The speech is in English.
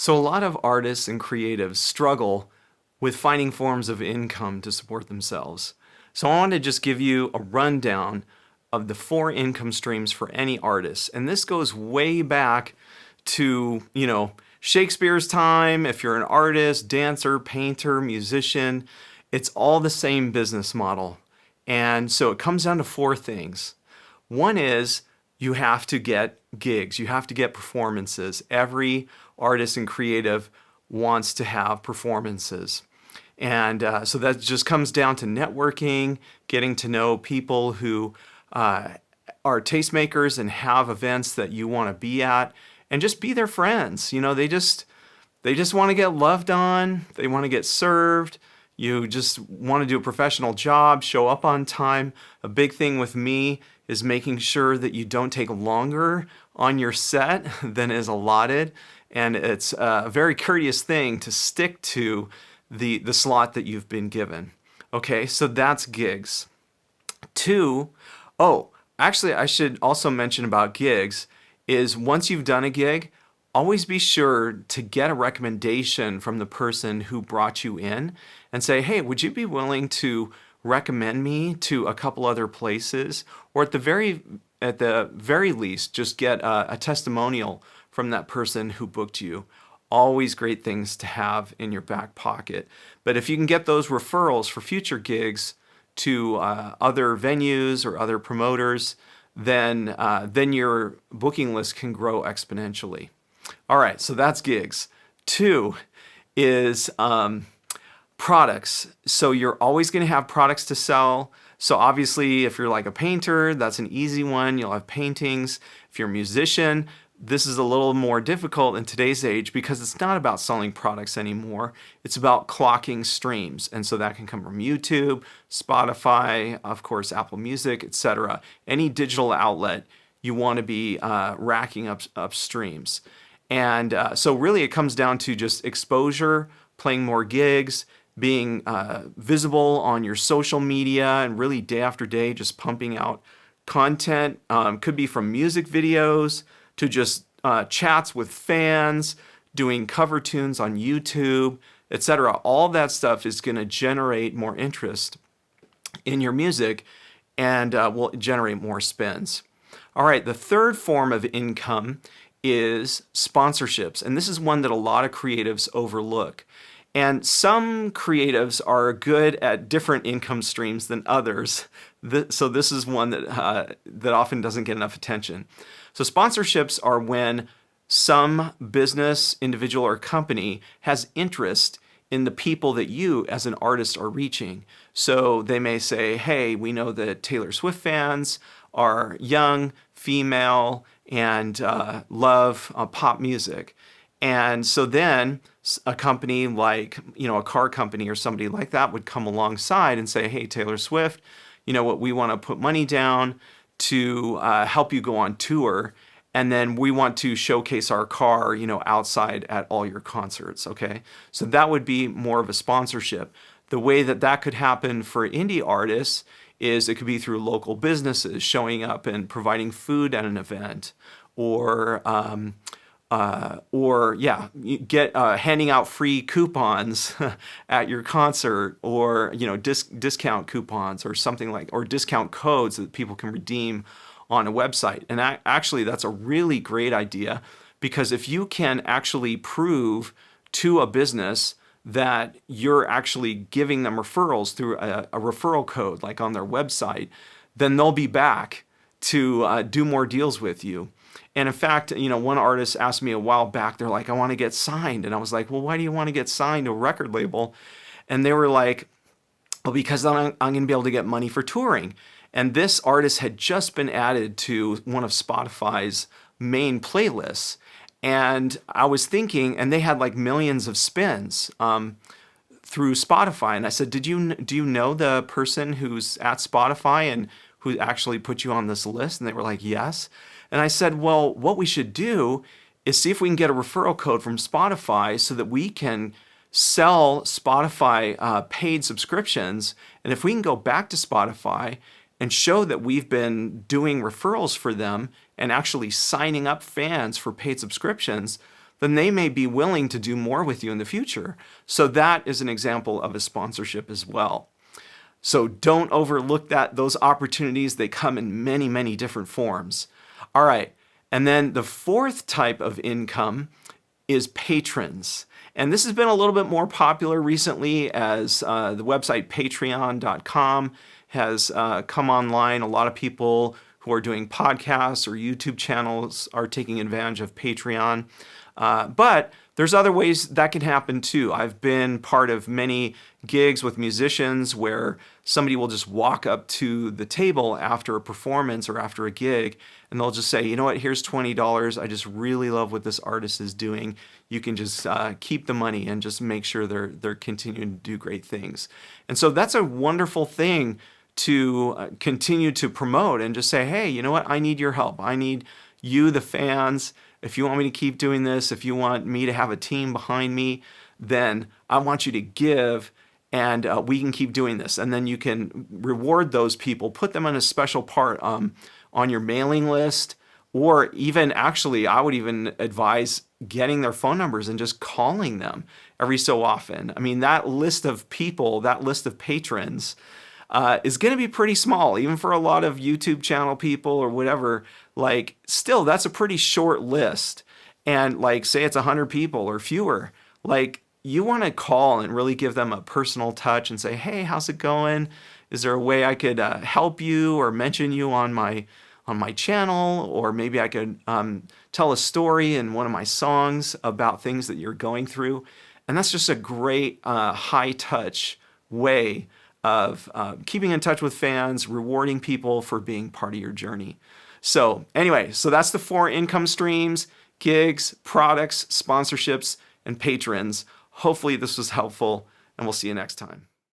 So a lot of artists and creatives struggle with finding forms of income to support themselves. So I want to just give you a rundown of the 4 income streams for any artist. And this goes way back to, Shakespeare's time. If you're an artist, dancer, painter, musician, it's all the same business model. And so it comes down to 4 things. One is you have to get gigs, you have to get performances. Every artist and creative wants to have performances. And so that just comes down to networking, getting to know people who are tastemakers and have events that you want to be at, and just be their friends. They just want to get loved on, they want to get served. You just want to do a professional job, show up on time. A big thing with me is making sure that you don't take longer on your set than is allotted. And it's a very courteous thing to stick to the slot that you've been given. Okay, so that's gigs. 2, actually I should also mention about gigs is once you've done a gig, always be sure to get a recommendation from the person who brought you in and say, hey, would you be willing to recommend me to a couple other places? Or at the very least, just get a testimonial from that person who booked you. Always great things to have in your back pocket. But if you can get those referrals for future gigs to other venues or other promoters, then your booking list can grow exponentially. All right, so that's gigs. 2 is products. So you're always going to have products to sell. So obviously, if you're like a painter, that's an easy one. You'll have paintings. If you're a musician, this is a little more difficult in today's age because it's not about selling products anymore. It's about clocking streams. And so that can come from YouTube, Spotify, of course, Apple Music, etc. Any digital outlet, you want to be racking up streams. And so really it comes down to just exposure, playing more gigs, being visible on your social media, and really day after day just pumping out content. Could be from music videos to just chats with fans, doing cover tunes on YouTube, etc. All that stuff is going to generate more interest in your music and will generate more spins. All right, the third form of income is sponsorships. And this is one that a lot of creatives overlook. And some creatives are good at different income streams than others. So this is one that often doesn't get enough attention. So sponsorships are when some business, individual, or company has interest in the people that you as an artist are reaching. So they may say, hey, we know that Taylor Swift fans are young, female, and love pop music. And so then a company like, a car company or somebody like that would come alongside and say, hey, Taylor Swift, you know what, we want to put money down to help you go on tour. And then we want to showcase our car, outside at all your concerts, okay? So that would be more of a sponsorship. The way that could happen for indie artists is it could be through local businesses showing up and providing food at an event, or handing out free coupons at your concert, or discount coupons or something or discount codes that people can redeem on a website. And actually, that's a really great idea, because if you can actually prove to a business that you're actually giving them referrals through a referral code, like on their website, then they'll be back to do more deals with you. And in fact, one artist asked me a while back, they're like, I want to get signed. And I was like, well, why do you want to get signed to a record label? And they were like, well, because I'm going to be able to get money for touring. And this artist had just been added to one of Spotify's main playlists. And I was thinking, and they had like millions of spins through Spotify. And I said, do you know the person who's at Spotify and who actually put you on this list? And they were like, yes. And I said, well, what we should do is see if we can get a referral code from Spotify so that we can sell Spotify paid subscriptions. And if we can go back to Spotify and show that we've been doing referrals for them and actually signing up fans for paid subscriptions, then they may be willing to do more with you in the future. So that is an example of a sponsorship as well. So don't overlook those opportunities. They come in many, many different forms. All right. And then the fourth type of income is patrons. And this has been a little bit more popular recently as the website patreon.com has come online. A lot of people who are doing podcasts or YouTube channels are taking advantage of Patreon. But there's other ways that can happen too. I've been part of many gigs with musicians where somebody will just walk up to the table after a performance or after a gig, and they'll just say, you know what, here's $20. I just really love what this artist is doing. You can just keep the money and just make sure they're continuing to do great things. And so that's a wonderful thing to continue to promote and just say, hey, you know what, I need your help. I need you, the fans. If you want me to keep doing this, if you want me to have a team behind me, then I want you to give, and we can keep doing this. And then you can reward those people, put them on a special part on your mailing list, or even actually, I would even advise getting their phone numbers and just calling them every so often. I mean, that list of people, that list of patrons, is going to be pretty small, even for a lot of YouTube channel people or whatever. Like, still, that's a pretty short list. And like, say it's 100 people or fewer, like, you want to call and really give them a personal touch and say, hey, how's it going? Is there a way I could help you or mention you on my channel? Or maybe I could tell a story in one of my songs about things that you're going through. And that's just a great high touch way of keeping in touch with fans, rewarding people for being part of your journey. So anyway, so that's the 4 income streams: gigs, products, sponsorships, and patrons. Hopefully this was helpful, and we'll see you next time.